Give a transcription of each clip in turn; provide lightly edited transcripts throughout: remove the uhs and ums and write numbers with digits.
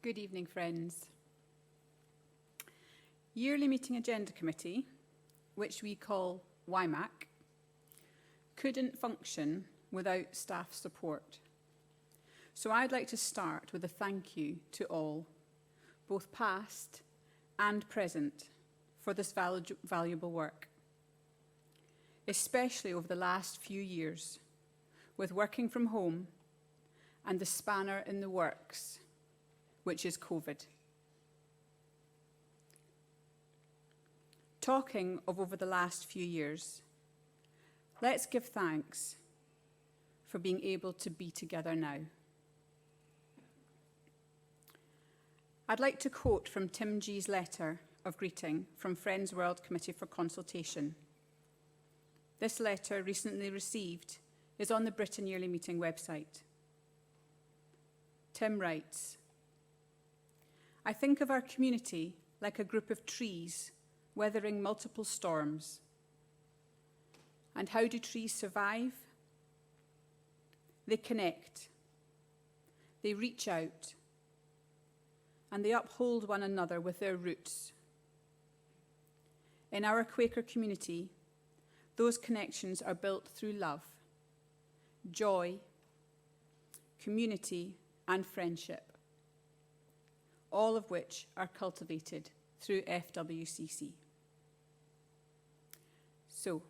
Good evening, friends. Yearly Meeting Agenda Committee, which we call YMAC, couldn't function without staff support. So I'd like to start with a thank you to all, both past and present, for this valuable work, especially over the last few years, with working from home and the spanner in the works, which is COVID. Talking of over the last few years, let's give thanks for being able to be together now. I'd like to quote from Tim G's letter of greeting from Friends World Committee for Consultation. This letter, recently received, is on the Britain Yearly Meeting website. Tim writes, "I think of our community like a group of trees weathering multiple storms. And how do trees survive? They connect, they reach out, and they uphold one another with their roots. In our Quaker community, those connections are built through love, joy, community, and friendship, all of which are cultivated through FWCC. So,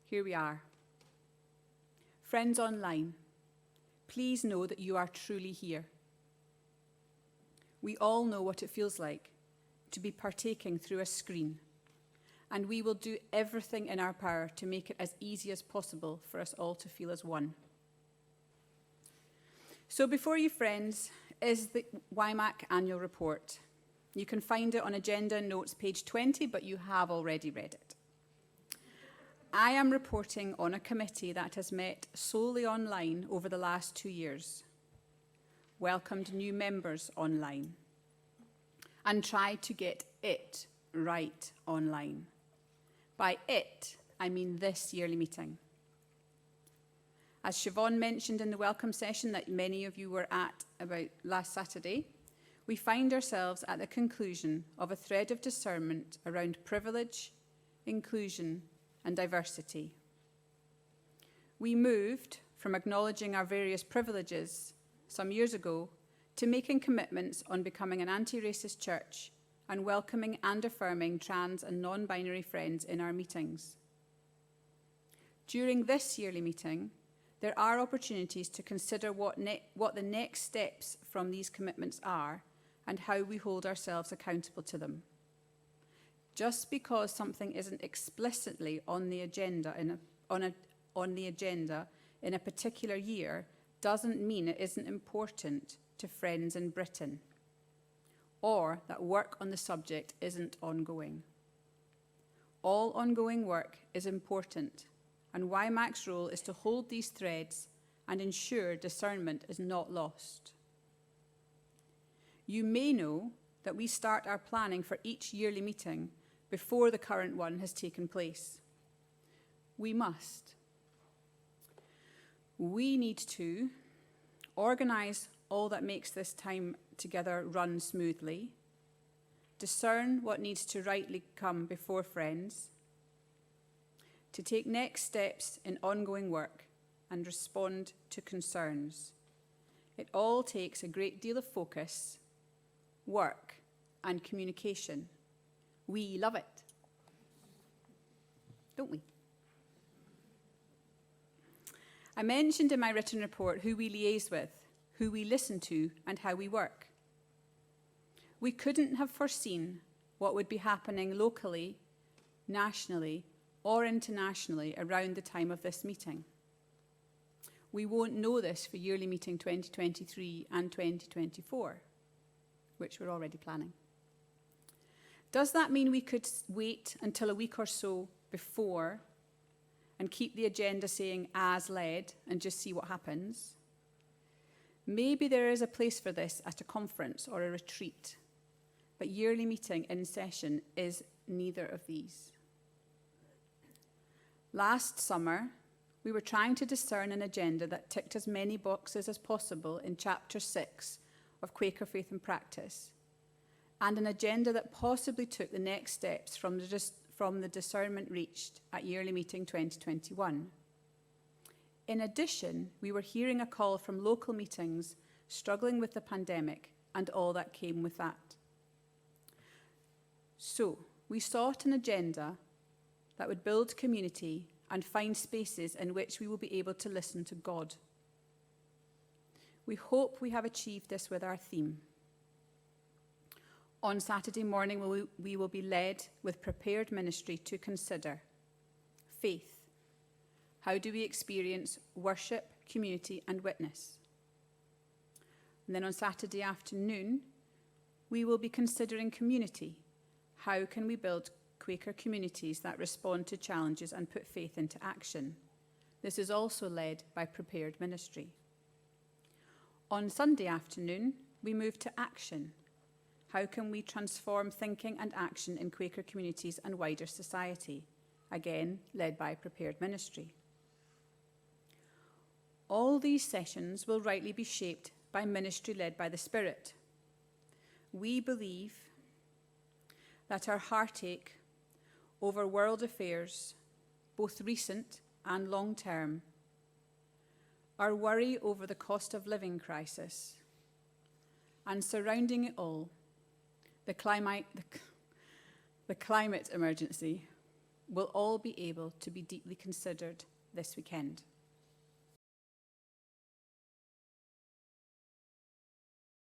here we are. Friends online, please know that you are truly here. We all know what it feels like to be partaking through a screen, and we will do everything in our power to make it as easy as possible for us all to feel as one. So before you, friends, is the YMAC annual report. You can find it on Agenda Notes, page 20, but you have already read it. I am reporting on a committee that has met solely online over the last 2 years, welcomed new members online, and tried to get it right online. By it, I mean this yearly meeting. As Siobhan mentioned in the welcome session that many of you were at about last Saturday, we find ourselves at the conclusion of a thread of discernment around privilege, inclusion, and diversity. We moved from acknowledging our various privileges some years ago to making commitments on becoming an anti-racist church and welcoming and affirming trans and non-binary friends in our meetings. During this yearly meeting, there are opportunities to consider what the next steps from these commitments are and how we hold ourselves accountable to them. Just because something isn't explicitly on the agenda in a particular year doesn't mean it isn't important to friends in Britain, or that work on the subject isn't ongoing. All ongoing work is important, and YMAC's role is to hold these threads and ensure discernment is not lost. You may know that we start our planning for each yearly meeting before the current one has taken place. We must. We need to organise all that makes this time together run smoothly, discern what needs to rightly come before friends, to take next steps in ongoing work and respond to concerns. It all takes a great deal of focus, work, and communication. We love it, don't we? I mentioned in my written report who we liaise with, who we listen to, and how we work. We couldn't have foreseen what would be happening locally, nationally, or internationally around the time of this meeting. We won't know this for yearly meeting 2023 and 2024, which we're already planning. Does that mean we could wait until a week or so before and keep the agenda saying as led and just see what happens? Maybe there is a place for this at a conference or a retreat, but yearly meeting in session is neither of these. Last summer, we were trying to discern an agenda that ticked as many boxes as possible in Chapter 6 of Quaker faith and practice, and an agenda that possibly took the next steps from the discernment reached at Yearly Meeting 2021. In addition, we were hearing a call from local meetings struggling with the pandemic and all that came with that. So, we sought an agenda that would build community and find spaces in which we will be able to listen to God. We hope we have achieved this with our theme. On Saturday morning, we will be led with prepared ministry to consider faith. How do we experience worship, community, and witness? And then on Saturday afternoon, we will be considering community. How can we build Quaker communities that respond to challenges and put faith into action? This is also led by prepared ministry. On Sunday afternoon, we move to action. How can we transform thinking and action in Quaker communities and wider society? Again, led by prepared ministry. All these sessions will rightly be shaped by ministry led by the Spirit. We believe that our heartache over world affairs, both recent and long-term, our worry over the cost of living crisis, and surrounding it all, the climate emergency, will all be able to be deeply considered this weekend.